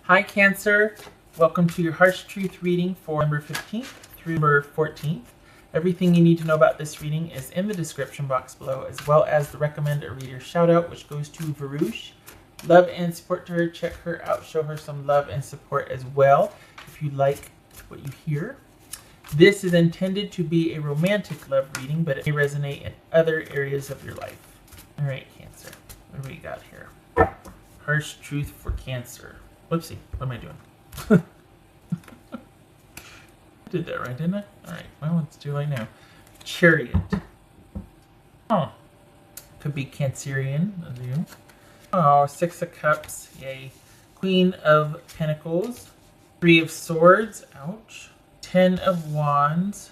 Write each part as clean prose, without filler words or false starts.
Hi Cancer, welcome to your Harsh Truth reading for November 15th through November 14th. Everything you need to know about this reading is in the description box below, as well as the recommend a reader shout out, which goes to Varouche. Love and support to her, check her out, show her some love and support as well if you like what you hear. This is intended to be a romantic love reading, but it may resonate in other areas of your life. Alright Cancer, what do we got here? Harsh Truth for Cancer. Whoopsie, what am I doing? I did that right, didn't I? Alright, well, it's too late now. Chariot. Oh, could be Cancerian of you. Oh, Six of Cups, yay. Queen of Pentacles. Three of Swords, ouch. 10 of Wands.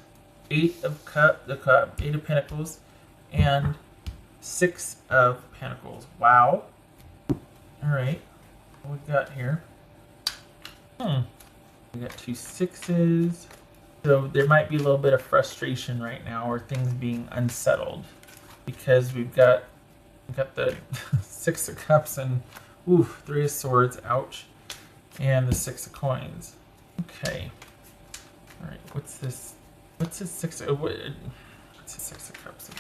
Eight of Pentacles. And 6 of Pentacles. Wow. Alright. What we got here? We got 2 6s. So there might be a little bit of frustration right now, or things being unsettled, because we've got the 6 of Cups and 3 of Swords, ouch, and the 6 of Coins. Okay. All right. What's this? What's this 6? What's the 6 of Cups?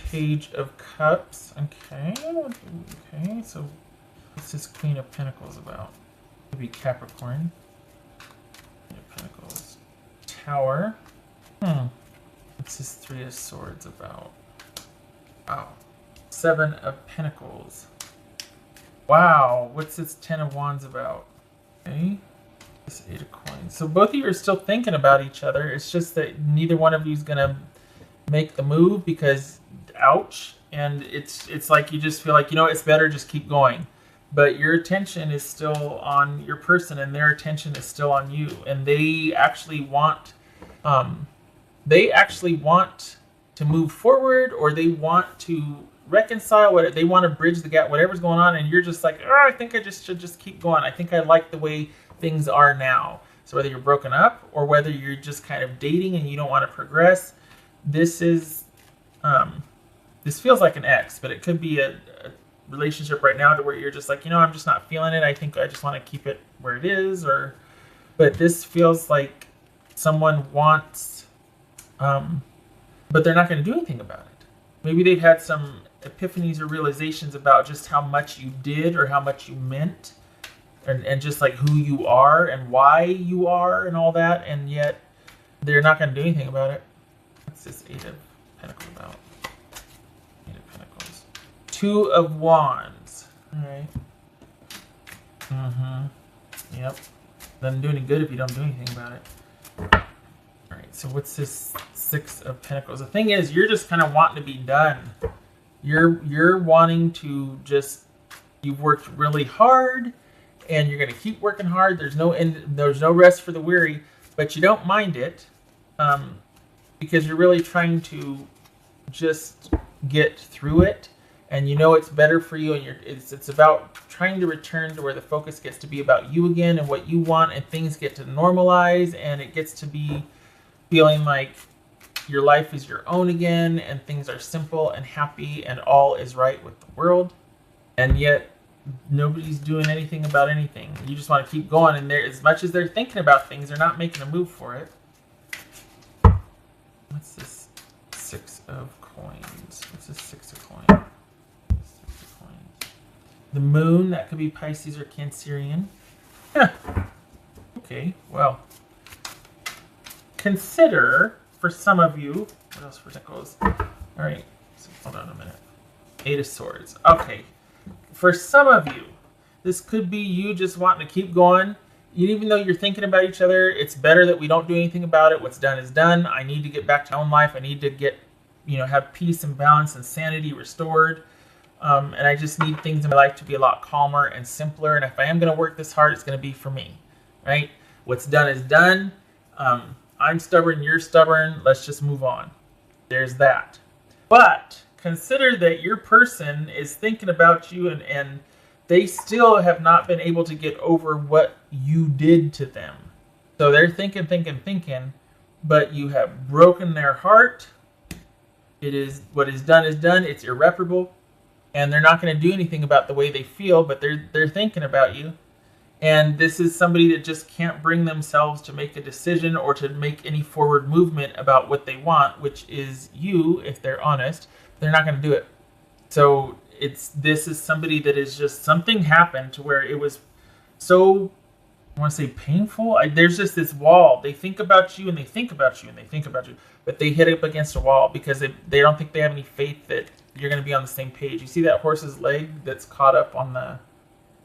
Page of Cups. Okay. Okay. So what's this Queen of Pentacles about? Could be Capricorn. Queen of Pentacles. Tower. What's this 3 of Swords about? Wow. 7 of Pentacles. Wow. What's this 10 of Wands about? Okay. This 8 of Coins. So both of you are still thinking about each other. It's just that neither one of you is going to make the move because, ouch. And it's like you just feel like, it's better just keep going. But your attention is still on your person, and their attention is still on you. And they actually want, to move forward, or they want to reconcile. They want to bridge the gap, whatever's going on. And you're just like, I think I should just keep going. I think I like the way things are now. So whether you're broken up or whether you're just kind of dating and you don't want to progress, this is, this feels like an ex, but it could be a relationship right now to where you're just like, I'm just not feeling it. I think I just want to keep it where it is. But this feels like someone wants, but they're not going to do anything about it. Maybe they've had some epiphanies or realizations about just how much you did or how much you meant, and just like who you are and why you are and all that, and yet they're not going to do anything about it. What's this 8 of Pentacles about? 8 of Pentacles. 2 of Wands. Alright. Yep. Doesn't do any good if you don't do anything about it. Alright, so what's this 6 of Pentacles? The thing is, you're just kind of wanting to be done. You're wanting to just, you've worked really hard, and you're going to keep working hard. There's no end, there's no rest for the weary, but you don't mind it, because you're really trying to just get through it, and it's better for you, and it's about trying to return to where the focus gets to be about you again and what you want, and things get to normalize, and it gets to be feeling like your life is your own again, and things are simple and happy, and all is right with the world. And yet nobody's doing anything about anything. You just want to keep going, and as much as they're thinking about things, they're not making a move for it. What's this 6 of Coins? What's this 6 of Coins? 6 of Coins. The Moon, that could be Pisces or Cancerian. Okay, well, consider, for some of you, what else for Pentacles? Alright, so hold on a minute. 8 of Swords. Okay, for some of you, this could be you just wanting to keep going. Even though you're thinking about each other, it's better that we don't do anything about it. What's done is done. I need to get back to my own life. I need to get, have peace and balance and sanity restored. And I just need things in my life to be a lot calmer and simpler. And if I am going to work this hard, it's going to be for me, right? What's done is done. I'm stubborn. You're stubborn. Let's just move on. There's that. But consider that your person is thinking about you, and they still have not been able to get over what you did to them. So they're thinking, but you have broken their heart. It is, what is done is done. It's irreparable. and they're not going to do anything about the way they feel, but they're thinking about you. And this is somebody that just can't bring themselves to make a decision or to make any forward movement about what they want, which is you, if they're honest. They're not going to do it. So this is somebody that is just, something happened to where it was so, I want to say painful. There's just this wall. They think about you and they think about you and they think about you, but they hit up against a wall because they don't think they have any faith that you're going to be on the same page. You see that horse's leg that's caught up on the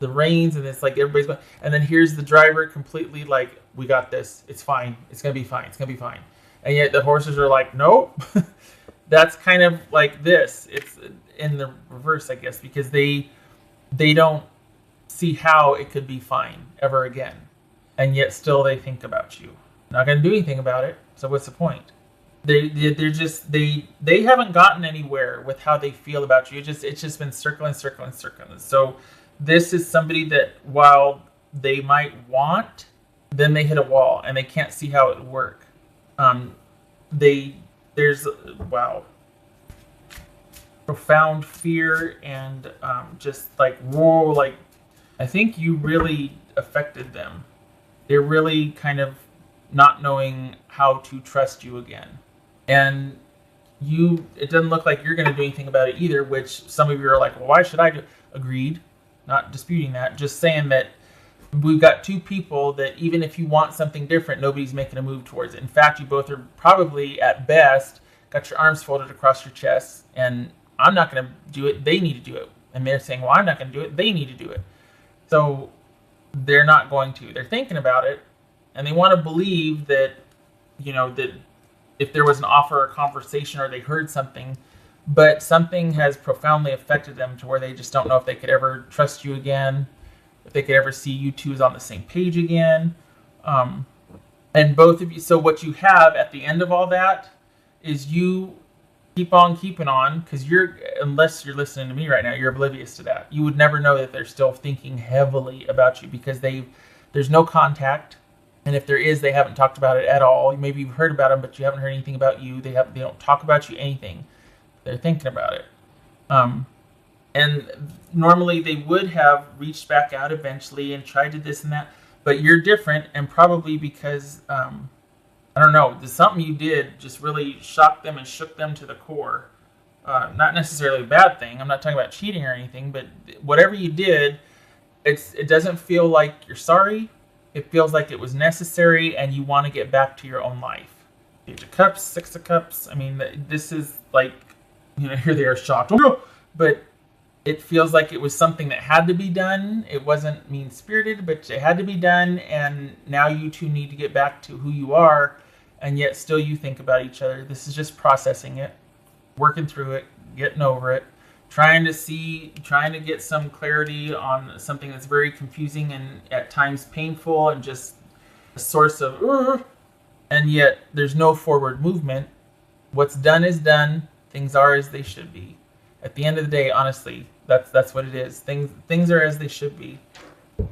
reins, and it's like everybody's, and then here's the driver completely like, we got this, it's fine, it's gonna be fine, it's gonna be fine, and yet the horses are like, nope. That's kind of like this. It's in the reverse, I guess, because they don't see how it could be fine ever again, and yet still they think about you. Not gonna do anything about it, so what's the point? They're just they haven't gotten anywhere with how they feel about you. It's just been circling. So this is somebody that, while they might want, then they hit a wall and they can't see how it would work. There's profound fear and just like, whoa, like, I think you really affected them. They're really kind of not knowing how to trust you again. And it doesn't look like you're going to do anything about it either, which some of you are like, well, why should I do? Agreed. Not disputing that, just saying that we've got two people that even if you want something different, nobody's making a move towards it. In fact, you both are probably at best got your arms folded across your chest, and I'm not going to do it, they need to do it. And they're saying, well, I'm not going to do it, they need to do it. So they're not going to. They're thinking about it, and they want to believe that, that if there was an offer or conversation or they heard something, but something has profoundly affected them to where they just don't know if they could ever trust you again, if they could ever see you two as on the same page again. And both of you, so what you have at the end of all that is you keep on keeping on, because unless you're listening to me right now, you're oblivious to that. You would never know that they're still thinking heavily about you because there's no contact. And if there is, they haven't talked about it at all. Maybe you've heard about them, but you haven't heard anything about you. They don't talk about you, anything. They're thinking about it. And normally they would have reached back out eventually and tried to this and that, but you're different, and probably because, I don't know, something you did just really shocked them and shook them to the core. Not necessarily a bad thing. I'm not talking about cheating or anything, but whatever you did, it doesn't feel like you're sorry. It feels like it was necessary and you want to get back to your own life. Page of Cups, Six of Cups. I mean, this is like, here they are shocked. But it feels like it was something that had to be done. It wasn't mean-spirited, but it had to be done. And now you two need to get back to who you are. And yet still you think about each other. This is just processing it, working through it, getting over it, trying to get some clarity on something that's very confusing and at times painful and just a source of, and yet there's no forward movement. What's done is done. Things are as they should be. At the end of the day, honestly, that's what it is. Things are as they should be.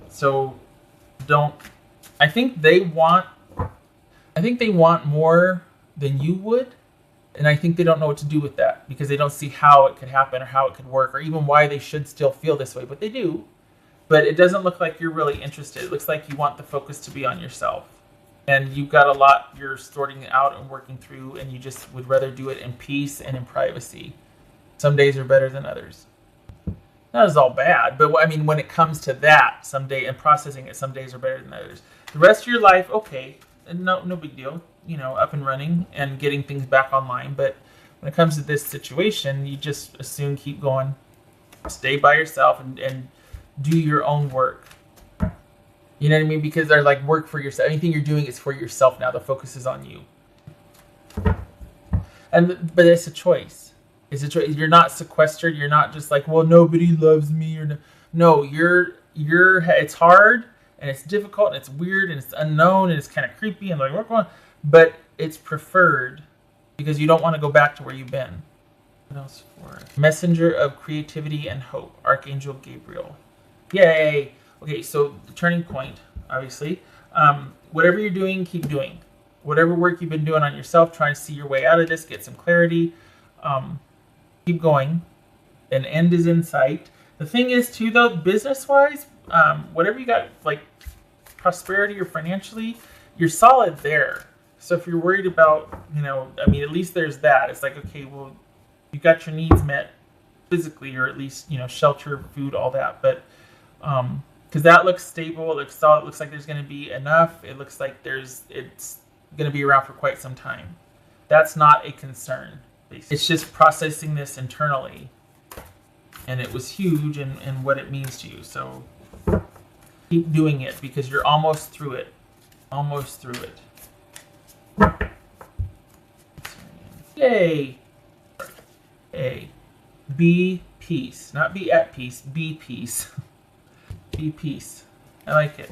So I think they want more than you would, and I think they don't know what to do with that because they don't see how it could happen or how it could work or even why they should still feel this way, but they do. But it doesn't look like you're really interested. It looks like you want the focus to be on yourself. And you've got a lot you're sorting out and working through, and you just would rather do it in peace and in privacy. Some days are better than others. That is all bad, but I mean, when it comes to that, someday and processing it, some days are better than others. The rest of your life, okay, no big deal, up and running and getting things back online. But when it comes to this situation, you just as soon keep going, stay by yourself and do your own work. You know what I mean? Because they're like, work for yourself. Anything you're doing is for yourself now. The focus is on you. But it's a choice. It's a choice. You're not sequestered. You're not just like, well, nobody loves me. No, it's hard and it's difficult and it's weird and it's unknown and it's kind of creepy and like, what's going on? But it's preferred because you don't want to go back to where you've been. What else for it? Messenger of creativity and hope, Archangel Gabriel. Yay! Okay, so the turning point, obviously. Whatever you're doing, keep doing. Whatever work you've been doing on yourself, trying to see your way out of this, get some clarity. Keep going. an end is in sight. The thing is, too, though, business-wise, whatever you got, like prosperity or financially, you're solid there. So if you're worried about, I mean, at least there's that. It's like, okay, well, you got your needs met physically, or at least, shelter, food, all that. But because that looks stable, it looks solid, it looks like there's going to be enough. It looks like it's going to be around for quite some time. That's not a concern. It's just processing this internally. And it was huge in what it means to you. So keep doing it because you're almost through it. Almost through it. Yay! A. Be peace. Not be at peace. Be peace. Be peace. I like it.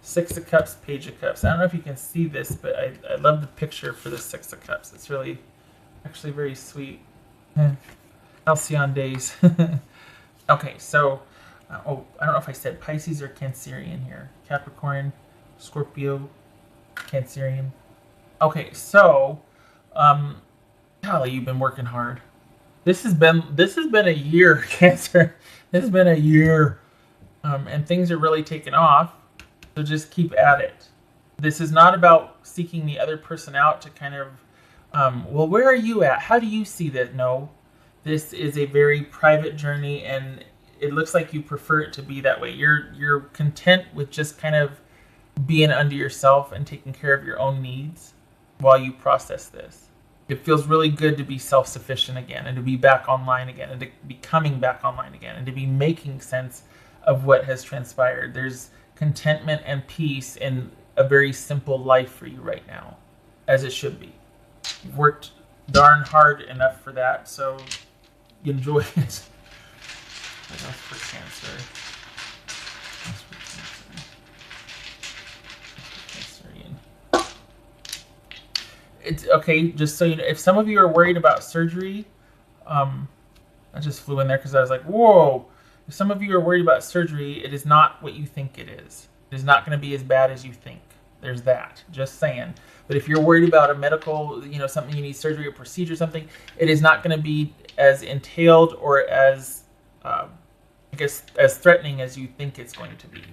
6 of Cups, Page of Cups. I don't know if you can see this, but I love the picture for the 6 of Cups. It's really, actually very sweet. Halcyon days. Okay, so, I don't know if I said Pisces or Cancerian here. Capricorn, Scorpio, Cancerian. Okay, so, golly, you've been working hard. This has been a year, Cancer. This has been a year, and things are really taking off. So just keep at it. This is not about seeking the other person out to kind of, well, where are you at? How do you see that? No. This is a very private journey, and it looks like you prefer it to be that way. You're content with just kind of being under yourself and taking care of your own needs while you process this. It feels really good to be self-sufficient again, and to be back online again, and to be coming back online again, and to be making sense of what has transpired. There's contentment and peace in a very simple life for you right now, as it should be. You've worked darn hard enough for that, so enjoy it. What else for Cancer? It's okay, just so you know, if some of you are worried about surgery, I just flew in there because I was like, whoa. If some of you are worried about surgery, it is not what you think it is. It is not going to be as bad as you think. There's that. Just saying. But if you're worried about a medical, something you need surgery or procedure, something, it is not going to be as entailed or as, as threatening as you think it's going to be.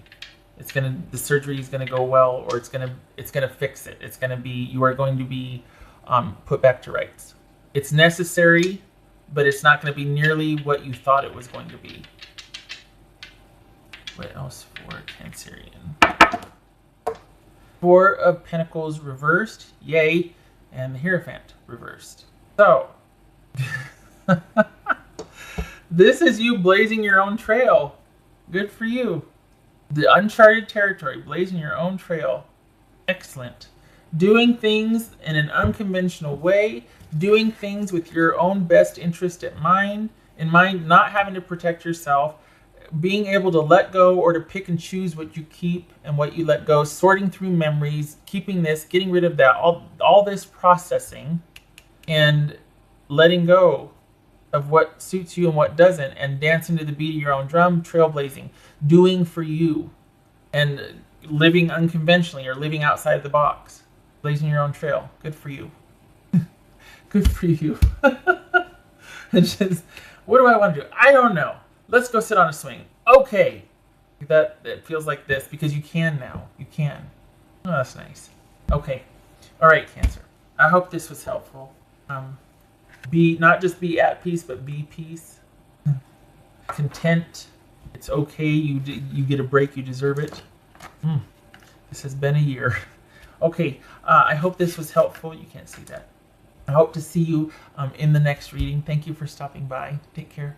The surgery is going to go well, or it's going to fix it. It's going to be, you are going to be put back to rights. It's necessary, but it's not going to be nearly what you thought it was going to be. What else for Cancerian? 4 of Pentacles reversed, yay, and the Hierophant reversed. So, this is you blazing your own trail. Good for you. The uncharted territory, blazing your own trail. Excellent. Doing things in an unconventional way, doing things with your own best interest in mind, not having to protect yourself, being able to let go or to pick and choose what you keep and what you let go, sorting through memories, keeping this, getting rid of that, all this processing, and letting go of what suits you and what doesn't, and dancing to the beat of your own drum, trailblazing, doing for you, and living unconventionally or living outside the box, blazing your own trail. Good for you. Good for you. It's just, what do I want to do? I don't know. Let's go sit on a swing. Okay. That feels like this because you can now. You can. Oh, that's nice. Okay. All right, Cancer. I hope this was helpful. Not just be at peace, but be peace. Content. It's okay. You get a break. You deserve it. This has been a year. Okay. I hope this was helpful. You can't see that. I hope to see you in the next reading. Thank you for stopping by. Take care.